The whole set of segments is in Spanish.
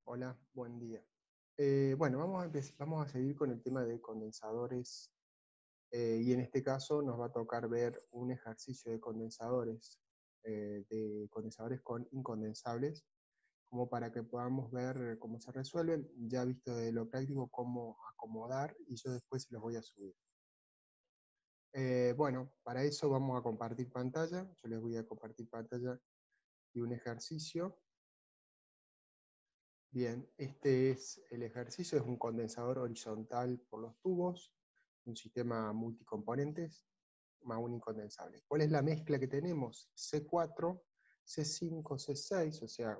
Hola, buen día. Bueno, vamos a seguir con el tema de condensadores y en este caso nos va a tocar ver un ejercicio de condensadores con incondensables, como para que podamos ver cómo se resuelven, ya visto de lo práctico cómo acomodar y yo después se los voy a subir. Bueno, para eso vamos a compartir pantalla, yo les voy a compartir pantalla y un ejercicio. Bien, este es el ejercicio, es un condensador horizontal por los tubos, un sistema multicomponentes, más un incondensable. ¿Cuál es la mezcla que tenemos? C4, C5, C6, o sea,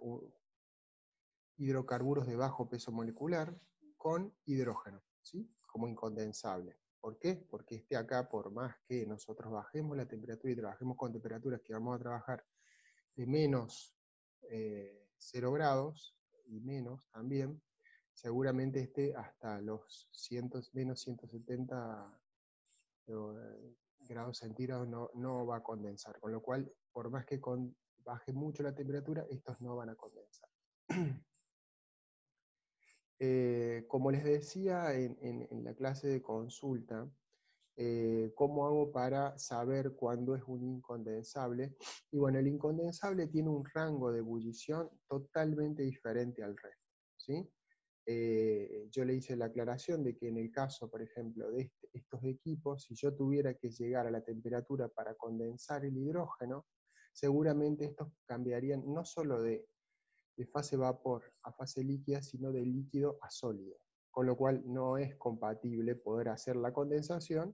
hidrocarburos de bajo peso molecular con hidrógeno, ¿sí? Como incondensable. ¿Por qué? Porque acá, por más que nosotros bajemos la temperatura y trabajemos con temperaturas que vamos a trabajar de menos 0 grados y menos también, seguramente esté hasta los menos 170 grados centígrados no va a condensar, con lo cual, por más que baje mucho la temperatura, estos no van a condensar. Como les decía en la clase de consulta, ¿cómo hago para saber cuándo es un incondensable? Y bueno, el incondensable tiene un rango de ebullición totalmente diferente al resto, ¿sí? Yo le hice la aclaración de que en el caso, por ejemplo, de estos equipos, si yo tuviera que llegar a la temperatura para condensar el hidrógeno, seguramente estos cambiarían no solo de fase vapor a fase líquida, sino de líquido a sólido, con lo cual no es compatible poder hacer la condensación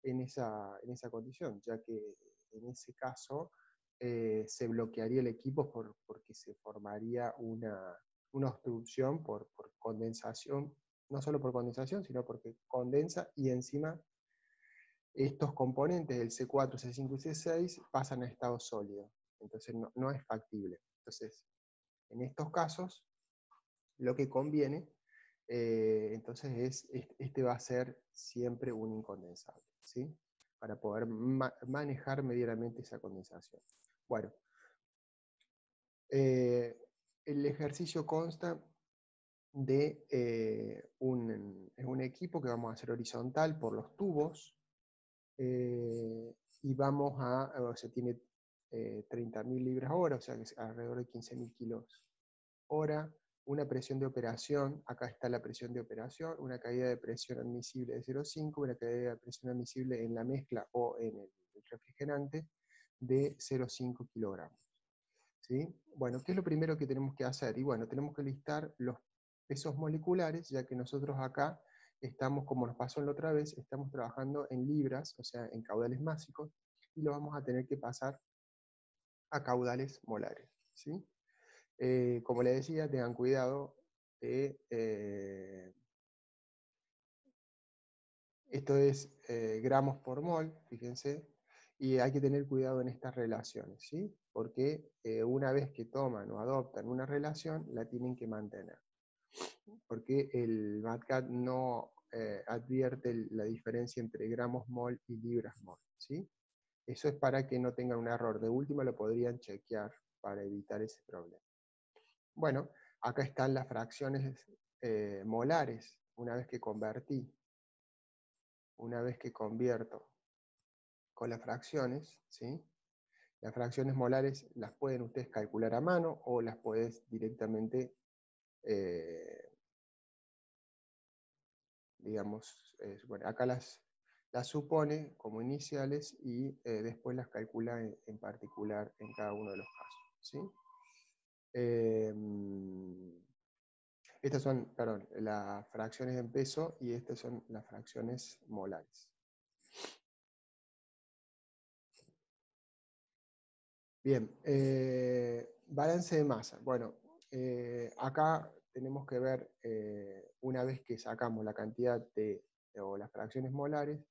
en esa condición, ya que en ese caso se bloquearía el equipo porque se formaría una obstrucción por condensación, no solo por condensación, sino porque condensa y encima estos componentes del C4, C5 y C6 pasan a estado sólido, entonces no es factible. Entonces, en estos casos, lo que conviene, entonces este va a ser siempre un incondensable, ¿sí? Para poder manejar medianamente esa condensación. Bueno, el ejercicio consta de un equipo que vamos a hacer horizontal por los tubos, y o sea, tiene 30.000 libras hora, o sea, que es alrededor de 15.000 kilos hora, una presión de operación, acá está la presión de operación, una caída de presión admisible de 0,5, una caída de presión admisible en la mezcla o en el refrigerante de 0,5 kilogramos. ¿Sí? Bueno, ¿qué es lo primero que tenemos que hacer? Y bueno, tenemos que listar los pesos moleculares, ya que nosotros acá estamos, como nos pasó en la otra vez, estamos trabajando en libras, o sea, en caudales másicos, y lo vamos a tener que pasar a caudales molares, ¿sí? Como les decía, tengan cuidado de... esto es gramos por mol, fíjense, y hay que tener cuidado en estas relaciones, ¿sí? Porque una vez que toman o adoptan una relación, la tienen que mantener. Porque el MATCAT no advierte la diferencia entre gramos mol y libras mol, ¿sí? Eso es para que no tengan un error. De última lo podrían chequear para evitar ese problema. Bueno, acá están las fracciones molares, una vez que convierto con las fracciones, ¿sí? Las fracciones molares las pueden ustedes calcular a mano o las puedes directamente, digamos, bueno, acá las supone como iniciales y después las calcula en particular en cada uno de los casos, ¿sí? Estas son, perdón, las fracciones en peso y estas son las fracciones molares. Bien, balance de masa. Bueno, acá tenemos que ver, una vez que sacamos la cantidad o las fracciones molares,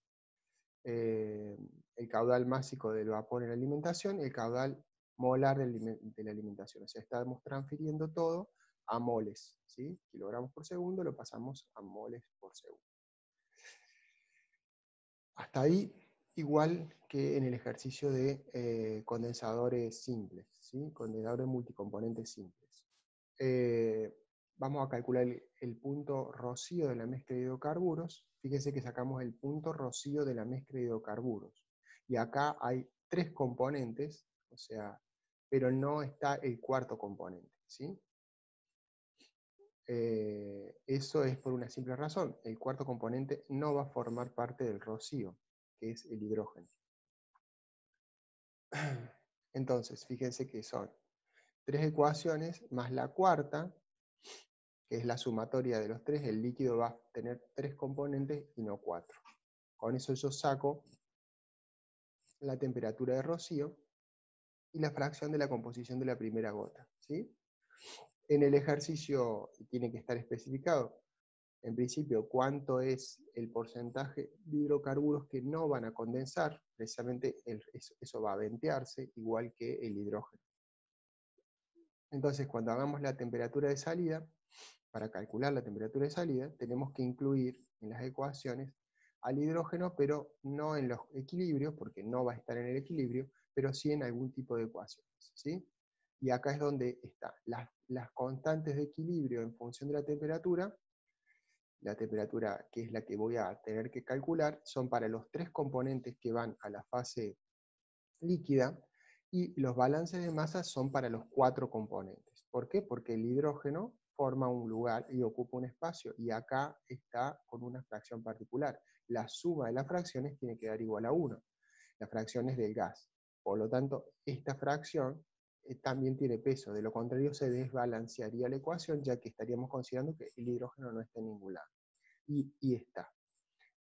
eh, el caudal másico del vapor en la alimentación y el caudal molar de la alimentación. O sea, estamos transfiriendo todo a moles, ¿sí? Kilogramos por segundo lo pasamos a moles por segundo. Hasta ahí, igual que en el ejercicio de condensadores simples, ¿sí? Condensadores multicomponentes simples. vamos a calcular el punto rocío de la mezcla de hidrocarburos. Fíjense que sacamos el punto rocío de la mezcla de hidrocarburos. Y acá hay 3 componentes, o sea, pero no está el cuarto componente, ¿sí? Eso es por una simple razón. El cuarto componente no va a formar parte del rocío, que es el hidrógeno. Entonces, fíjense que son 3 ecuaciones más la cuarta, que es la sumatoria de los 3. El líquido va a tener 3 componentes y no 4. Con eso yo saco la temperatura de rocío y la fracción de la composición de la primera gota, ¿sí? En el ejercicio tiene que estar especificado, en principio, cuánto es el porcentaje de hidrocarburos que no van a condensar. Precisamente eso va a ventearse, igual que el hidrógeno. Entonces, cuando hagamos la temperatura de salida, para calcular la temperatura de salida, tenemos que incluir en las ecuaciones al hidrógeno, pero no en los equilibrios, porque no va a estar en el equilibrio, pero sí en algún tipo de ecuaciones, ¿sí? Y acá es donde están las constantes de equilibrio en función de la temperatura que es la que voy a tener que calcular, son para los 3 componentes que van a la fase líquida, y los balances de masa son para los 4 componentes. ¿Por qué? Porque el hidrógeno forma un lugar y ocupa un espacio, y acá está con una fracción particular. La suma de las fracciones tiene que dar igual a 1. La fracción es del gas. Por lo tanto, esta fracción también tiene peso. De lo contrario, se desbalancearía la ecuación, ya que estaríamos considerando que el hidrógeno no está en ningún lado. Y está.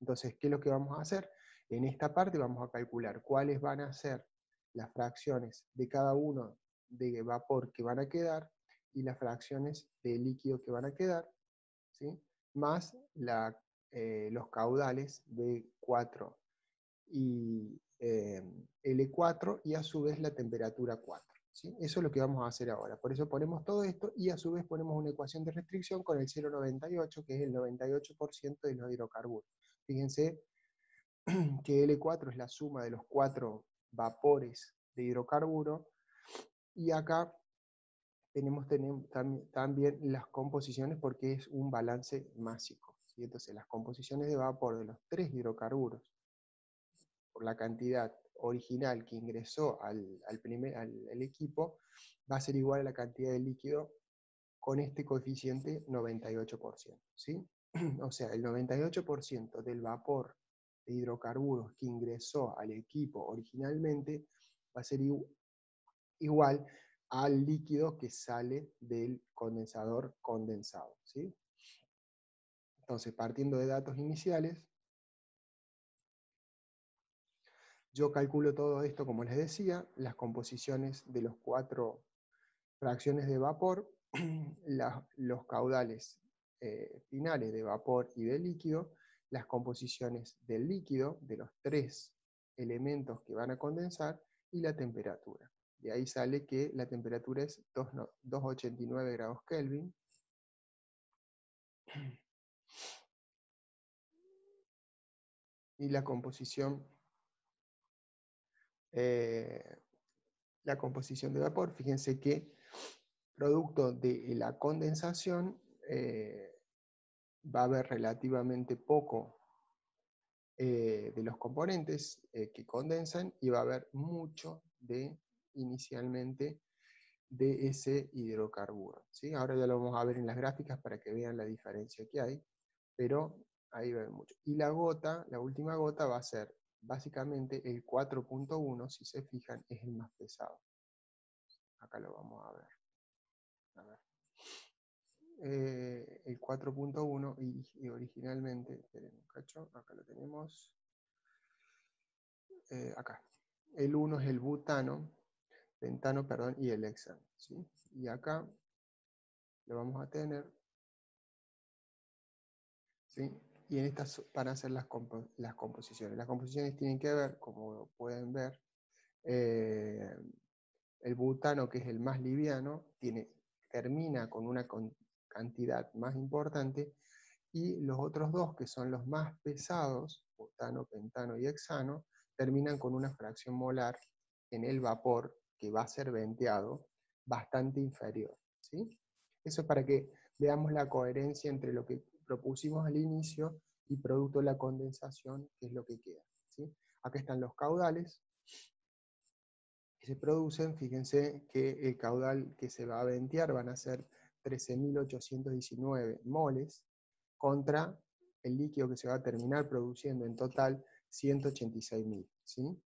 Entonces, ¿qué es lo que vamos a hacer? En esta parte vamos a calcular cuáles van a ser las fracciones de cada uno de vapor que van a quedar y las fracciones de líquido que van a quedar, ¿sí? Más los caudales B4 y L4 y a su vez la temperatura 4. ¿Sí? Eso es lo que vamos a hacer ahora. Por eso ponemos todo esto y a su vez ponemos una ecuación de restricción con el 0,98, que es el 98% de los hidrocarburos. Fíjense que L4 es la suma de los 4 vapores de hidrocarburo, y acá tenemos también las composiciones, porque es un balance másico, ¿sí? Entonces las composiciones de vapor de los 3 hidrocarburos por la cantidad original que ingresó al equipo va a ser igual a la cantidad de líquido con este coeficiente 98%, ¿sí? O sea, el 98% del vapor de hidrocarburos que ingresó al equipo originalmente va a ser igual al líquido que sale del condensador condensado, ¿sí? Entonces, partiendo de datos iniciales, yo calculo todo esto, como les decía, las composiciones de los 4 fracciones de vapor, los caudales finales de vapor y de líquido, las composiciones del líquido, de los 3 elementos que van a condensar, y la temperatura. De ahí sale que la temperatura es 289 grados Kelvin. Y la composición de vapor, fíjense que producto de la condensación va a haber relativamente poco de los componentes que condensan, y va a haber mucho inicialmente de ese hidrocarburo, ¿sí? Ahora ya lo vamos a ver en las gráficas para que vean la diferencia que hay, pero ahí va a haber mucho. Y la última gota va a ser básicamente el 4.1, si se fijan, es el más pesado. Acá lo vamos a ver. A ver. El 4.1 y originalmente, esperen un cacho, acá lo tenemos, acá. El 1 es el pentano, perdón, y el hexano, ¿sí? Y acá lo vamos a tener, ¿sí? Y en estas van a ser las composiciones. Las composiciones tienen que ver, como pueden ver, el butano, que es el más liviano, termina con una cantidad más importante, y los otros dos, que son los más pesados, butano, pentano y hexano, terminan con una fracción molar en el vapor que va a ser venteado bastante inferior, ¿sí? Eso es para que veamos la coherencia entre lo que propusimos al inicio y producto de la condensación, que es lo que queda, ¿sí? Acá están los caudales que se producen. Fíjense que el caudal que se va a ventear van a ser 13.819 moles contra el líquido que se va a terminar produciendo en total 186.000, ¿sí?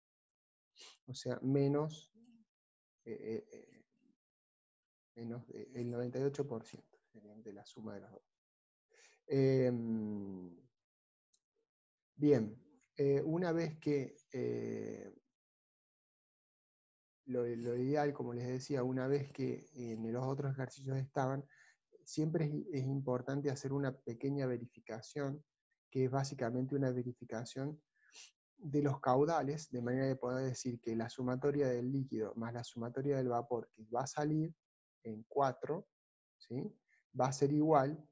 O sea, menos el 98% de la suma de los dos. Bien, una vez que lo ideal, como les decía, una vez que en los otros ejercicios estaban, siempre es importante hacer una pequeña verificación, que es básicamente una verificación de los caudales, de manera de poder decir que la sumatoria del líquido más la sumatoria del vapor que va a salir en 4, ¿sí? va a ser igual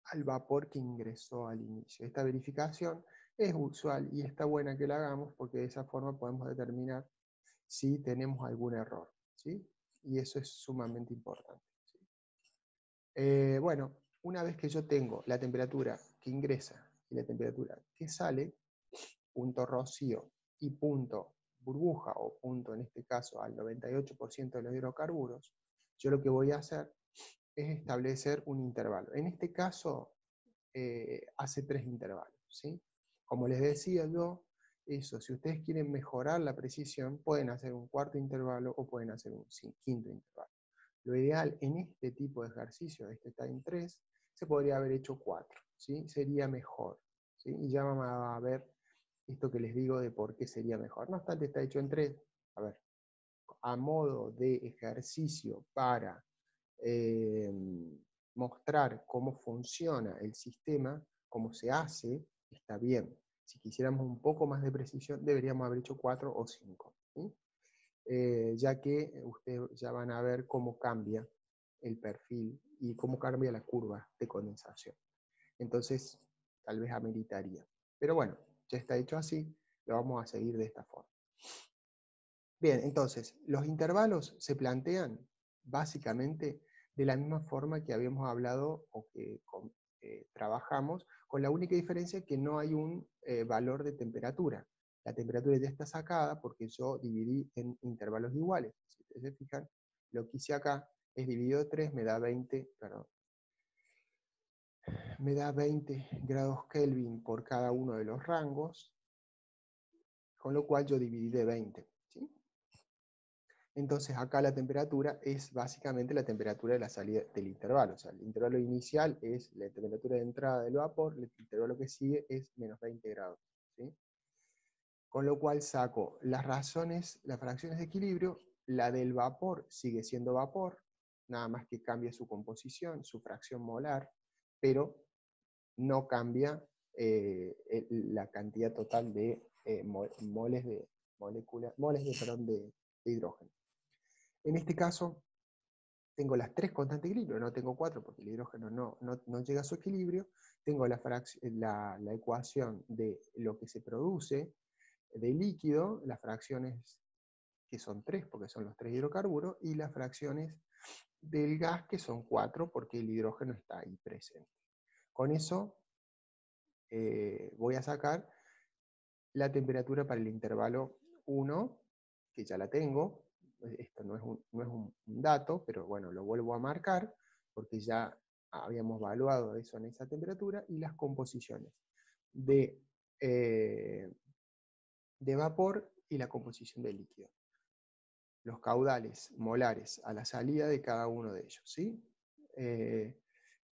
al vapor que ingresó al inicio. Esta verificación es usual y está buena que la hagamos porque de esa forma podemos determinar si tenemos algún error, ¿sí? Y eso es sumamente importante, ¿sí? Bueno, una vez que yo tengo la temperatura que ingresa y la temperatura que sale, punto rocío y punto burbuja, o punto en este caso al 98% de los hidrocarburos, yo lo que voy a hacer es establecer un intervalo. En este caso, hace 3 intervalos, ¿sí? Como les decía yo, eso, si ustedes quieren mejorar la precisión, pueden hacer un cuarto intervalo o pueden hacer un quinto intervalo. Lo ideal en este tipo de ejercicio, este está en 3, se podría haber hecho 4, ¿sí? Sería mejor, ¿sí? Y ya vamos a ver esto que les digo de por qué sería mejor. No obstante, está hecho en 3. A ver, a modo de ejercicio para mostrar cómo funciona el sistema, cómo se hace, está bien. Si quisiéramos un poco más de precisión, deberíamos haber hecho 4 o 5, ¿sí? Ya que ustedes ya van a ver cómo cambia el perfil y cómo cambia la curva de condensación. Entonces, tal vez ameritaría. Pero bueno, ya está hecho así, lo vamos a seguir de esta forma. Bien, entonces, los intervalos se plantean básicamente de la misma forma que habíamos hablado o que trabajamos, con la única diferencia que no hay un valor de temperatura. La temperatura ya está sacada porque yo dividí en intervalos iguales. Si ustedes se fijan, lo que hice acá es dividido 3, me da 20 grados Kelvin por cada uno de los rangos, con lo cual yo dividí de 20, ¿sí? Entonces acá la temperatura es básicamente la temperatura de la salida del intervalo. O sea, el intervalo inicial es la temperatura de entrada del vapor, el intervalo que sigue es menos 20 grados, ¿sí? Con lo cual saco las fracciones de equilibrio. La del vapor sigue siendo vapor, nada más que cambia su composición, su fracción molar, pero no cambia la cantidad total de moles de hidrógeno. En este caso, tengo las 3 constantes de equilibrio, no tengo 4 porque el hidrógeno no llega a su equilibrio. Tengo la ecuación de lo que se produce de líquido, las fracciones que son 3 porque son los 3 hidrocarburos, y las fracciones del gas que son 4 porque el hidrógeno está ahí presente. Con eso voy a sacar la temperatura para el intervalo 1, que ya la tengo. Esto no es un dato, pero bueno, lo vuelvo a marcar, porque ya habíamos evaluado eso en esa temperatura, y las composiciones de vapor y la composición de líquido. Los caudales molares a la salida de cada uno de ellos, ¿sí?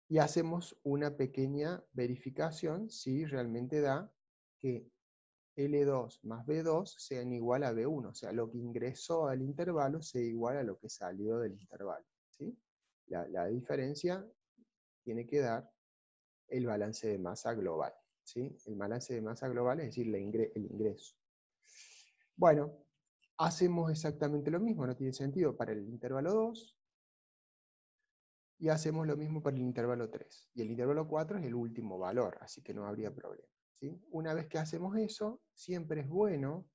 Y hacemos una pequeña verificación si realmente da que L2 más B2 sean igual a B1, o sea, lo que ingresó al intervalo sea igual a lo que salió del intervalo, ¿sí? La diferencia tiene que dar el balance de masa global, ¿sí? El balance de masa global es decir, el ingreso. Bueno, hacemos exactamente lo mismo, no tiene sentido, para el intervalo 2, y hacemos lo mismo para el intervalo 3. Y el intervalo 4 es el último valor, así que no habría problema, ¿sí? Una vez que hacemos eso, siempre es bueno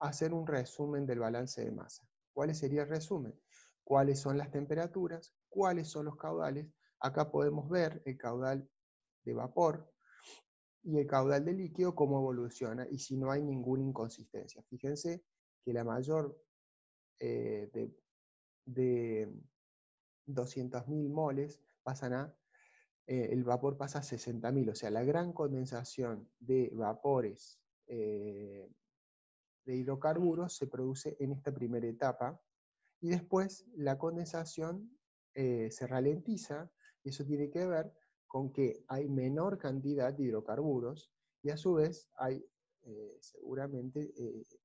hacer un resumen del balance de masa. ¿Cuál sería el resumen? cuáles son las temperaturas, cuáles son los caudales. Acá podemos ver el caudal de vapor y el caudal de líquido, cómo evoluciona y si no hay ninguna inconsistencia. Fíjense que la mayor de 200.000 moles pasan el vapor pasa a 60.000, o sea, la gran condensación de vapores de hidrocarburos se produce en esta primera etapa, y después la condensación se ralentiza, y eso tiene que ver con que hay menor cantidad de hidrocarburos, y a su vez hay, seguramente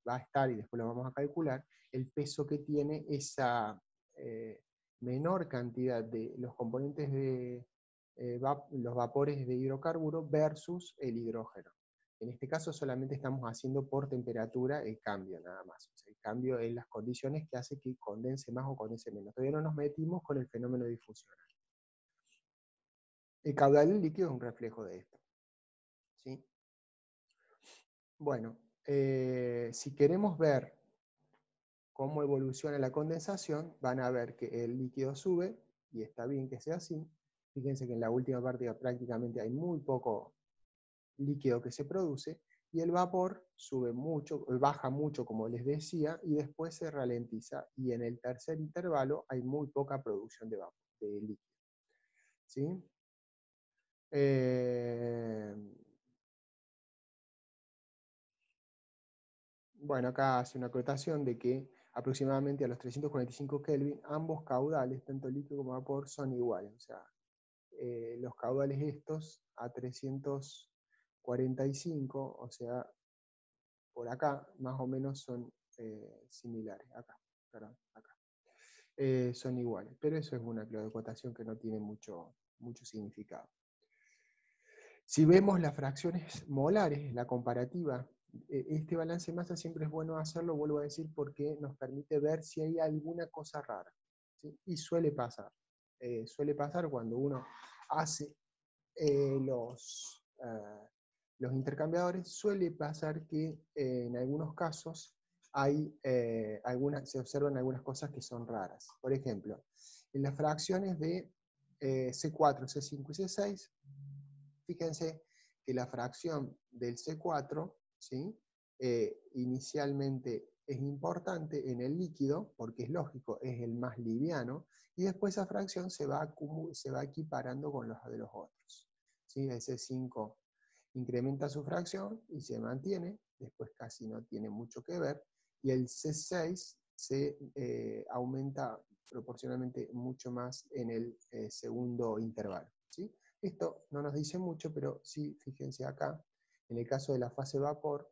va a estar, y después lo vamos a calcular, el peso que tiene esa menor cantidad de los componentes de los vapores de hidrocarburo versus el hidrógeno. En este caso solamente estamos haciendo por temperatura el cambio nada más. O sea, el cambio en las condiciones que hace que condense más o condense menos. Todavía no nos metimos con el fenómeno difusional. El caudal del líquido es un reflejo de esto. ¿Sí? Bueno, si queremos ver cómo evoluciona la condensación, van a ver que el líquido sube, y está bien que sea así. Fíjense que en la última parte prácticamente hay muy poco líquido que se produce, y el vapor sube mucho, baja mucho, como les decía, y después se ralentiza, y en el tercer intervalo hay muy poca producción de vapor, de líquido. ¿Sí? Bueno, acá hace una acotación de que aproximadamente a los 345 Kelvin, ambos caudales, tanto líquido como vapor, son iguales. O sea, los caudales estos a 345, o sea, por acá, más o menos son similares. Acá, perdón, acá. Son iguales, pero eso es una acotación que no tiene mucho significado. Si vemos las fracciones molares, la comparativa, este balance de masa siempre es bueno hacerlo, vuelvo a decir, porque nos permite ver si hay alguna cosa rara. ¿Sí? Y suele pasar. Suele pasar cuando uno hace los intercambiadores, suele pasar que en algunos casos se observan algunas cosas que son raras. Por ejemplo, en las fracciones de C4, C5 y C6, fíjense que la fracción del C4, ¿sí? Inicialmente es importante en el líquido, porque es lógico, es el más liviano, y después esa fracción se va equiparando con los de los otros. ¿Sí? El C5 incrementa su fracción y se mantiene, después casi no tiene mucho que ver, y el C6 se aumenta proporcionalmente mucho más en el segundo intervalo. ¿Sí? Esto no nos dice mucho, pero sí, fíjense acá, en el caso de la fase vapor,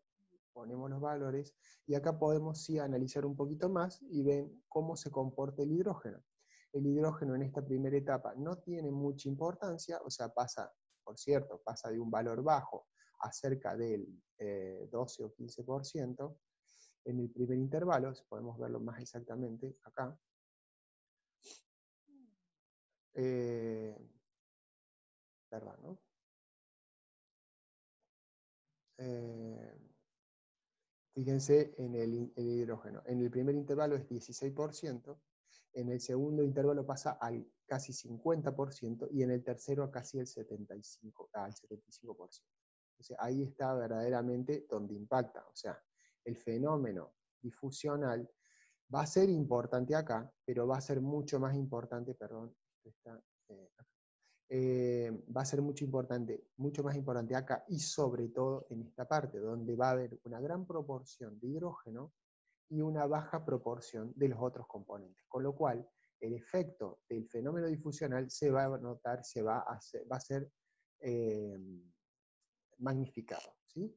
ponemos los valores, y acá podemos sí analizar un poquito más y ven cómo se comporta el hidrógeno. El hidrógeno en esta primera etapa no tiene mucha importancia, o sea, pasa, por cierto, pasa de un valor bajo a cerca del 12 o 15% en el primer intervalo, si podemos verlo más exactamente acá. Perdón, ¿no? Fíjense en el hidrógeno. En el primer intervalo es 16%, en el segundo intervalo pasa al casi 50%, y en el tercero a casi el 75%. Entonces ahí está verdaderamente donde impacta. O sea, el fenómeno difusional va a ser importante acá, pero va a ser mucho más importante, perdón, está, va a ser mucho más importante acá, y sobre todo en esta parte, donde va a haber una gran proporción de hidrógeno y una baja proporción de los otros componentes. Con lo cual, el efecto del fenómeno difusional se va a notar, va a ser magnificado. ¿Sí?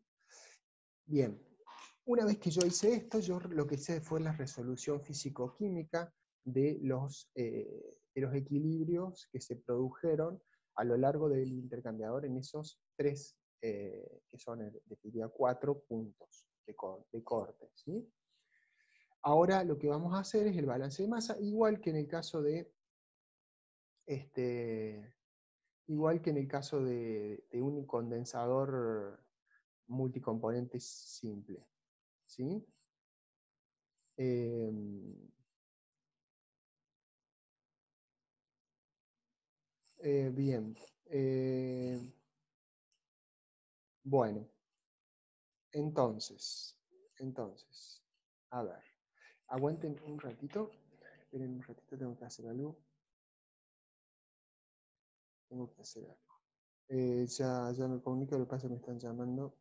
Bien, una vez que yo hice esto, yo lo que hice fue la resolución físico-química de los equilibrios que se produjeron a lo largo del intercambiador en esos tres, que son, definiría, 4 puntos de corte. ¿Sí? Ahora lo que vamos a hacer es el balance de masa, igual que en el caso de un condensador multicomponente simple. ¿Sí? Bien. Bueno, entonces, a ver, aguanten un ratito, esperen un ratito, tengo que hacer algo, tengo que hacer algo. Ya me comunico, lo que pasa es que me están llamando.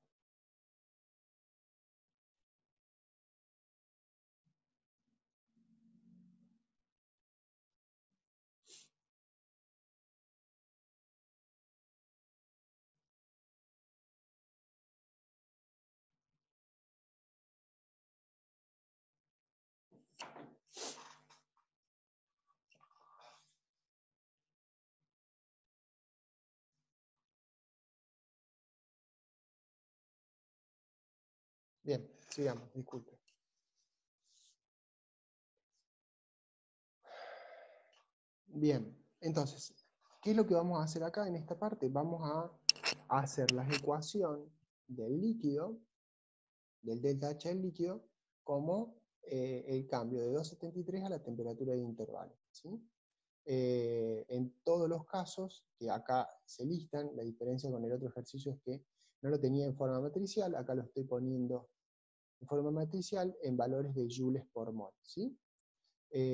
Bien, sigamos, disculpe. Bien, entonces, ¿qué es lo que vamos a hacer acá en esta parte? Vamos a hacer la ecuación del líquido, del delta H del líquido, como el cambio de 273 a la temperatura de intervalo, ¿sí? En todos los casos que acá se listan, la diferencia con el otro ejercicio es que no lo tenía en forma matricial, acá lo estoy poniendo en forma matricial en valores de joules por mol, ¿sí?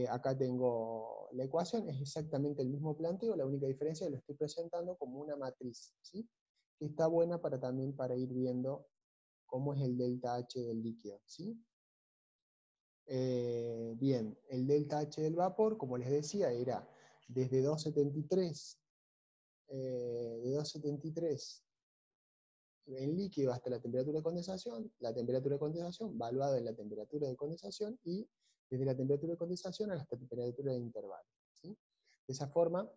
Acá tengo la ecuación, es exactamente el mismo planteo, la única diferencia es que lo estoy presentando como una matriz, ¿sí? Que está buena también para ir viendo cómo es el delta H del líquido, ¿sí? Bien, el delta H del vapor, como les decía, era desde 273, de 273 en líquido hasta la temperatura de condensación valuada en la temperatura de condensación y desde la temperatura de condensación a la temperatura de intervalo, ¿sí? De esa forma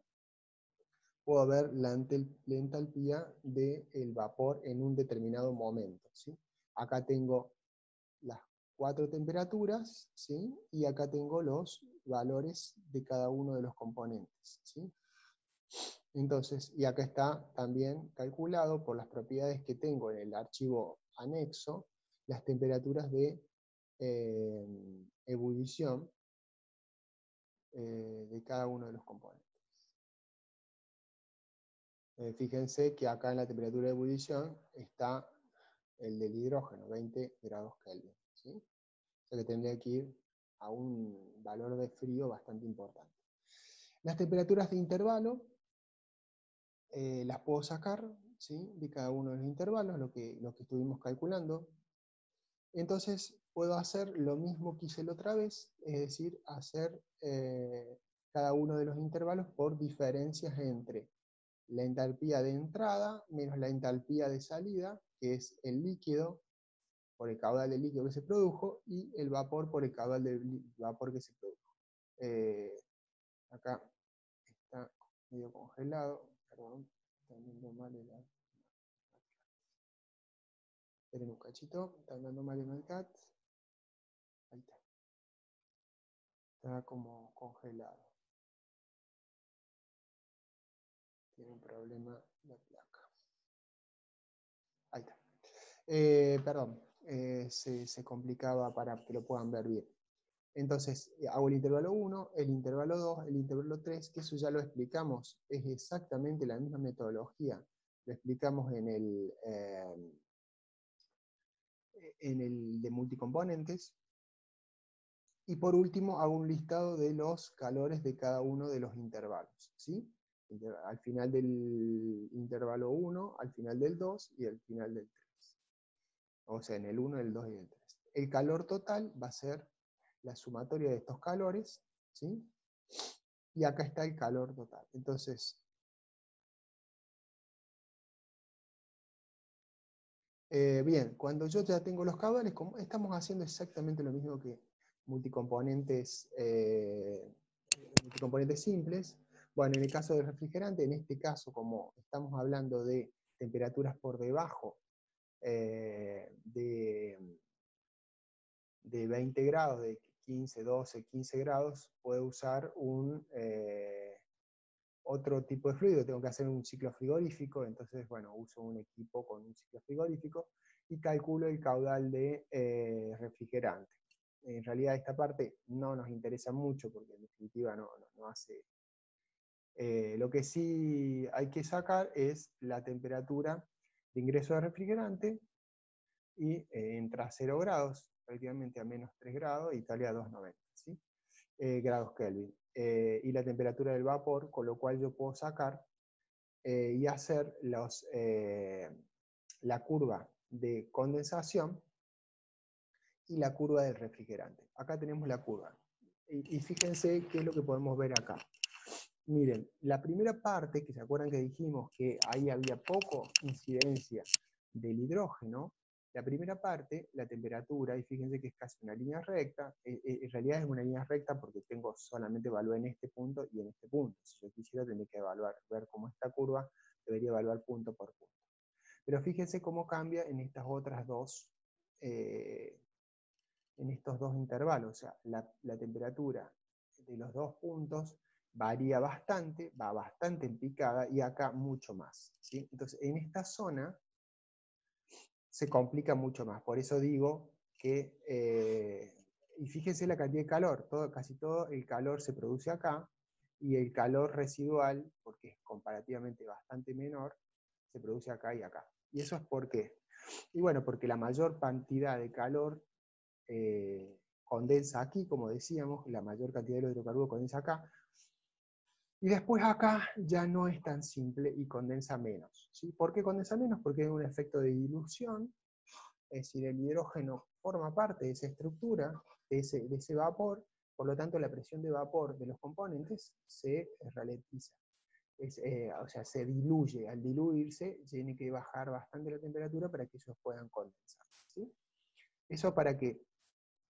puedo ver la entalpía del vapor en un determinado momento, ¿sí? Acá tengo las 4 temperaturas, ¿sí? Y acá tengo los valores de cada uno de los componentes, ¿sí? Entonces, y acá está también calculado por las propiedades que tengo en el archivo anexo, las temperaturas de ebullición de cada uno de los componentes. Fíjense que acá en la temperatura de ebullición está el del hidrógeno, 20 grados Kelvin, ¿sí? O sea que tendría que ir a un valor de frío bastante importante. Las temperaturas de intervalo las puedo sacar, ¿sí? De cada uno de los intervalos, lo que estuvimos calculando. Entonces puedo hacer lo mismo que hice la otra vez, es decir, hacer cada uno de los intervalos por diferencias entre la entalpía de entrada menos la entalpía de salida, que es el líquido por el caudal del líquido que se produjo, y el vapor por el caudal del vapor que se produjo. Acá está medio congelado, perdón, está viendo mal el... Esperen un cachito, está andando mal el cat. Ahí está. Está como congelado. Tiene un problema la placa. Ahí está. Perdón, se complicaba para que lo puedan ver bien. Entonces, hago el intervalo 1, el intervalo 2, el intervalo 3, que eso ya lo explicamos, es exactamente la misma metodología. Lo explicamos en el de multicomponentes. Y por último, hago un listado de los calores de cada uno de los intervalos, ¿sí? Al final del intervalo 1, al final del 2 y al final del 3. O sea, en el 1, el 2 y el 3. El calor total va a ser la sumatoria de estos calores, ¿sí? Y acá está el calor total. Entonces, bien, cuando yo ya tengo los caudales, como estamos haciendo exactamente lo mismo que multicomponentes, multicomponentes simples. Bueno, en el caso del refrigerante, en este caso, como estamos hablando de temperaturas por debajo de 20 grados, de 15, 12, 15 grados, puedo usar otro tipo de fluido. Tengo que hacer un ciclo frigorífico, entonces, bueno, uso un equipo con un ciclo frigorífico y calculo el caudal de refrigerante. En realidad esta parte no nos interesa mucho porque en definitiva no hace Lo que sí hay que sacar es la temperatura de ingreso de refrigerante y entra a 0 grados, prácticamente a menos 3 grados, Italia a 290, ¿sí? Grados Kelvin. Y la temperatura del vapor, con lo cual yo puedo sacar y hacer la curva de condensación y la curva del refrigerante. Acá tenemos la curva. Y fíjense qué es lo que podemos ver acá. Miren, la primera parte, que se acuerdan que dijimos que ahí había poco incidencia del hidrógeno, la primera parte, la temperatura, y fíjense que es casi una línea recta, en realidad es una línea recta porque tengo solamente valor en este punto y en este punto. Si yo quisiera, tendría que evaluar, ver cómo esta curva, debería evaluar punto por punto. Pero fíjense cómo cambia en estas otras dos, en estos dos intervalos. O sea, la temperatura de los dos puntos varía bastante, va bastante en picada, y acá mucho más, ¿sí? Entonces, en esta zona se complica mucho más. Por eso digo que, y fíjense la cantidad de calor, casi todo el calor se produce acá, y el calor residual, porque es comparativamente bastante menor, se produce acá y acá. ¿Y eso es por qué? Y bueno, porque la mayor cantidad de calor condensa aquí, como decíamos, la mayor cantidad de hidrocarburos condensa acá, y después acá ya no es tan simple y condensa menos, ¿sí? ¿Por qué condensa menos? Porque hay un efecto de dilución, es decir, el hidrógeno forma parte de esa estructura, de ese vapor, por lo tanto la presión de vapor de los componentes se ralentiza. O sea, se diluye. Al diluirse, tiene que bajar bastante la temperatura para que ellos puedan condensar, ¿sí? Eso para que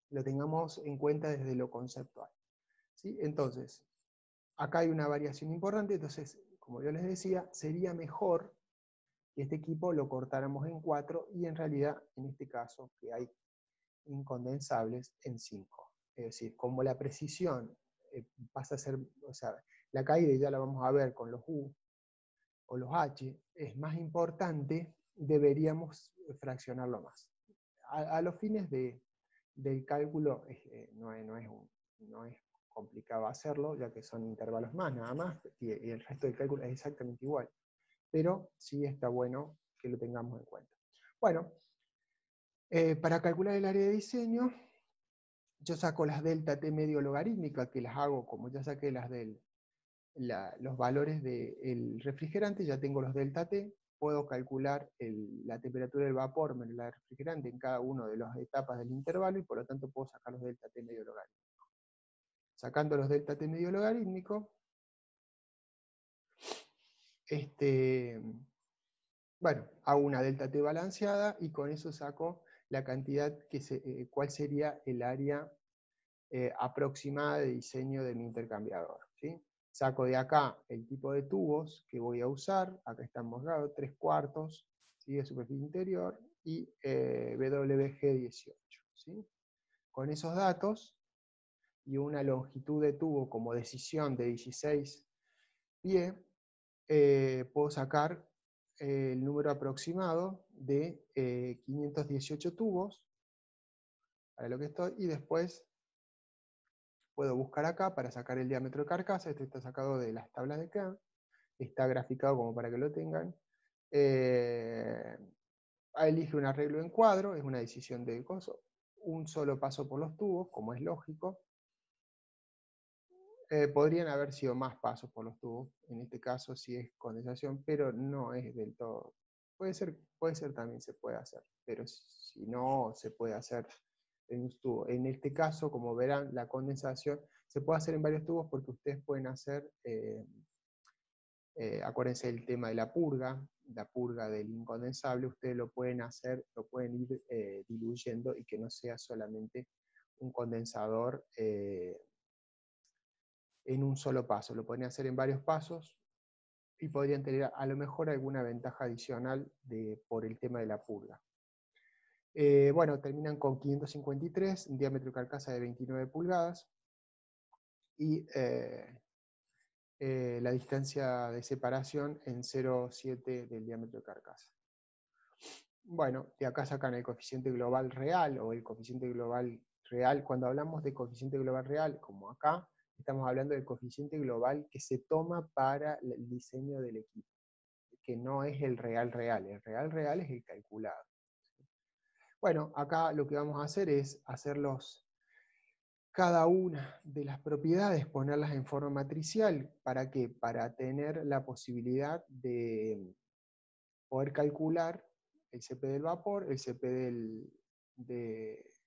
lo tengamos en cuenta desde lo conceptual, ¿sí? Entonces, acá hay una variación importante, entonces, como yo les decía, sería mejor que este equipo lo cortáramos en 4 y en realidad, en este caso, que hay incondensables en 5. Es decir, como la precisión pasa a ser, o sea, la caída ya la vamos a ver con los U o los H, es más importante, deberíamos fraccionarlo más. A los fines del cálculo no es complicado hacerlo, ya que son intervalos más, nada más, y el resto del cálculo es exactamente igual. Pero sí está bueno que lo tengamos en cuenta. Bueno, para calcular el área de diseño, yo saco las delta T medio logarítmicas, que las hago como ya saqué los valores del refrigerante, ya tengo los delta T, puedo calcular la temperatura del vapor menos la del refrigerante en cada una de las etapas del intervalo, y por lo tanto puedo sacar los delta T medio logarítmicos. Sacando los delta T medio logarítmicos, bueno, hago una delta T balanceada y con eso saco la cantidad, cuál sería el área aproximada de diseño de mi intercambiador, ¿sí? Saco de acá el tipo de tubos que voy a usar, acá están mostrados, 3/4, ¿sí? De superficie interior, y WG18, ¿sí? Con esos datos y una longitud de tubo como decisión de 16 pie, puedo sacar el número aproximado de 518 tubos, para lo que estoy, y después puedo buscar acá para sacar el diámetro de carcasa. Esto está sacado de las tablas de Kern, está graficado como para que lo tengan. Elige un arreglo en cuadro, es una decisión de coso, un solo paso por los tubos, como es lógico. Podrían haber sido más pasos por los tubos, en este caso si es condensación, pero no es del todo. Puede ser también se puede hacer, pero si no se puede hacer en un tubo. En este caso, como verán, la condensación se puede hacer en varios tubos porque ustedes pueden hacer, acuérdense del tema de la purga del incondensable, ustedes lo pueden hacer, lo pueden ir diluyendo y que no sea solamente un condensador en un solo paso, lo pueden hacer en varios pasos y podrían tener a lo mejor alguna ventaja adicional por el tema de la purga. Bueno, terminan con 553, un diámetro de carcasa de 29 pulgadas, y la distancia de separación en 0,7 del diámetro de carcasa. Bueno, de acá sacan el coeficiente global real, o el coeficiente global real. Cuando hablamos de coeficiente global real, como acá, estamos hablando del coeficiente global que se toma para el diseño del equipo, que no es el real real es el calculado. Bueno, acá lo que vamos a hacer es hacerlos cada una de las propiedades, ponerlas en forma matricial. ¿Para qué? Para tener la posibilidad de poder calcular el CP del vapor, el CP del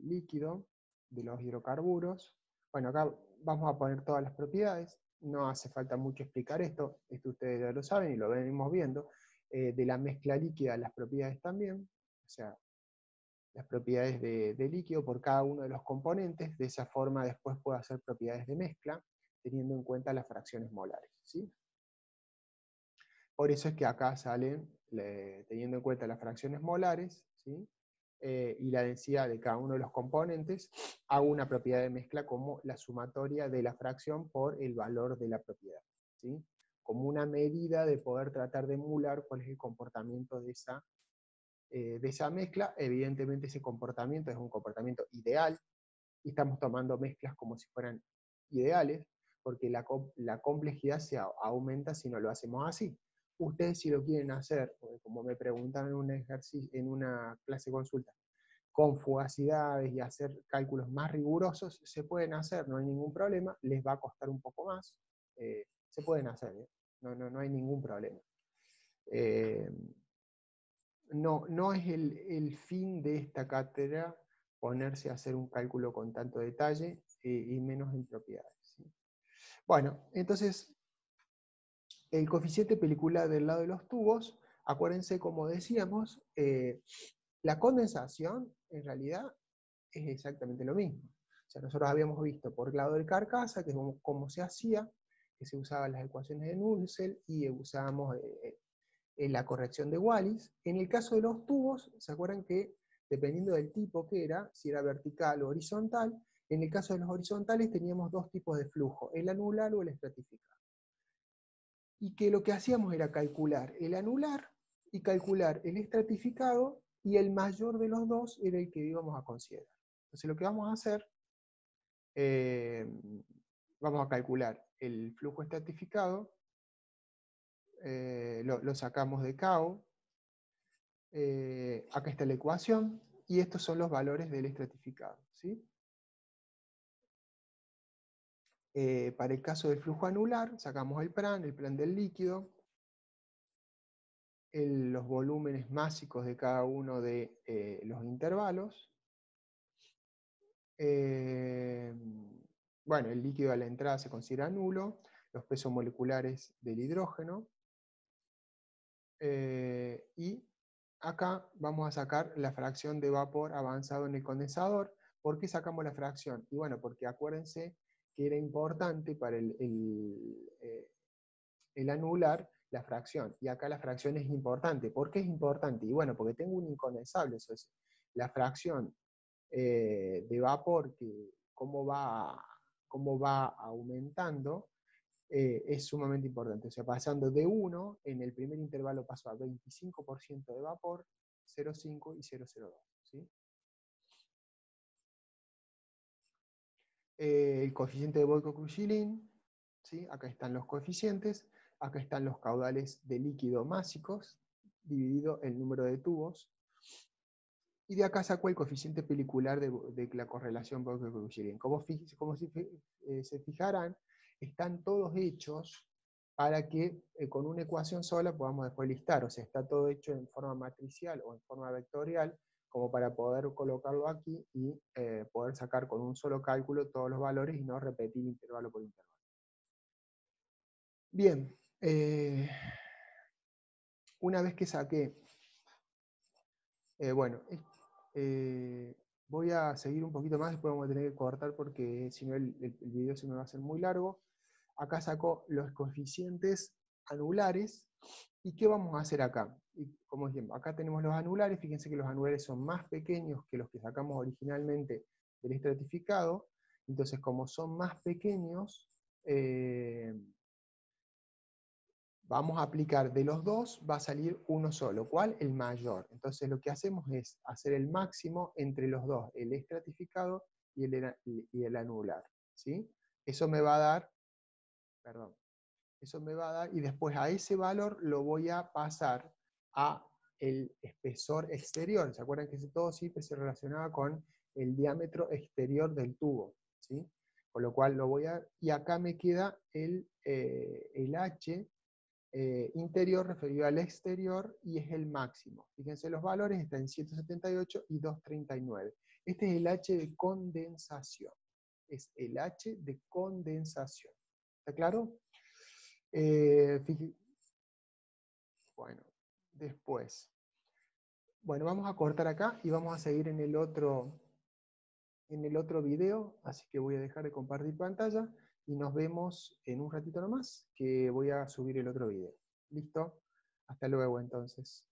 líquido, de los hidrocarburos. Bueno, acá vamos a poner todas las propiedades. No hace falta mucho explicar esto ustedes ya lo saben y lo venimos viendo. De la mezcla líquida, las propiedades también, o sea, las propiedades de líquido por cada uno de los componentes. De esa forma después puedo hacer propiedades de mezcla, teniendo en cuenta las fracciones molares, ¿sí? Por eso es que acá salen, teniendo en cuenta las fracciones molares, ¿sí? Y la densidad de cada uno de los componentes, hago una propiedad de mezcla como la sumatoria de la fracción por el valor de la propiedad, ¿sí? Como una medida de poder tratar de emular cuál es el comportamiento de esa mezcla. Evidentemente ese comportamiento es un comportamiento ideal, y estamos tomando mezclas como si fueran ideales, porque la complejidad se aumenta si no lo hacemos así. Ustedes, si lo quieren hacer, como me preguntaron en un ejercicio, en una clase consulta, con fugacidades y hacer cálculos más rigurosos, se pueden hacer, no hay ningún problema. Les va a costar un poco más, se pueden hacer, no hay ningún problema. No es el fin de esta cátedra ponerse a hacer un cálculo con tanto detalle y menos en propiedades, ¿sí? Bueno, entonces, el coeficiente pelicular del lado de los tubos, acuérdense, como decíamos, la condensación en realidad es exactamente lo mismo. O sea, nosotros habíamos visto por el lado del carcasa, que es cómo se hacía, que se usaban las ecuaciones de Nusselt y usábamos en la corrección de Wallis. En el caso de los tubos, ¿se acuerdan que dependiendo del tipo que era, si era vertical o horizontal, en el caso de los horizontales teníamos dos tipos de flujo, el anular o el estratificado? Y que lo que hacíamos era calcular el anular y calcular el estratificado, y el mayor de los dos era el que íbamos a considerar. Entonces lo que vamos a hacer, vamos a calcular el flujo estratificado, lo sacamos de KO. Acá está la ecuación, y estos son los valores del estratificado, ¿sí? Para el caso del flujo anular, sacamos el plan del líquido, los volúmenes másicos de cada uno de los intervalos. Bueno, el líquido a la entrada se considera nulo, los pesos moleculares del hidrógeno, y acá vamos a sacar la fracción de vapor avanzado en el condensador. ¿Por qué sacamos la fracción? Y bueno, porque acuérdense que era importante para el anular la fracción, y acá la fracción es importante. ¿Por qué es importante? Y bueno, porque tengo un incondensable, eso es la fracción de vapor, que cómo va aumentando, es sumamente importante. O sea, pasando de 1, en el primer intervalo pasó a 25% de vapor, 0,5 y 0,02, ¿sí? El coeficiente de Boyko-Cruzilin, ¿sí? Acá están los coeficientes, acá están los caudales de líquido másicos, dividido el número de tubos, y de acá sacó el coeficiente pelicular de la correlación Boyko-Cruzilin. Como se fijarán, están todos hechos para que con una ecuación sola podamos después listar. O sea, está todo hecho en forma matricial o en forma vectorial, como para poder colocarlo aquí y poder sacar con un solo cálculo todos los valores y no repetir intervalo por intervalo. Bien, una vez que saqué, bueno, voy a seguir un poquito más, después vamos a tener que cortar porque si no el video se me va a hacer muy largo. Acá saco los coeficientes anulares. ¿Y qué vamos a hacer acá? Y como dijimos, acá tenemos los anulares. Fíjense que los anulares son más pequeños que los que sacamos originalmente del estratificado. Entonces, como son más pequeños, vamos a aplicar de los dos, va a salir uno solo. ¿Cuál? El mayor. Entonces lo que hacemos es hacer el máximo entre los dos, el estratificado y el anular. ¿sí? Eso me va a dar, perdón, eso me va a dar, y después a ese valor lo voy a pasar a el espesor exterior. ¿Se acuerdan que todo siempre se relacionaba con el diámetro exterior del tubo? ¿Sí? Con lo cual lo voy a, y acá me queda el H interior referido al exterior y es el máximo. Fíjense los valores, está en 178 y 239. Este es el H de condensación. Es el H de condensación. ¿Está claro? Bueno, después. Bueno, vamos a cortar acá y vamos a seguir en el otro video, así que voy a dejar de compartir pantalla y nos vemos en un ratito nomás, que voy a subir el otro video. ¿Listo? Hasta luego entonces.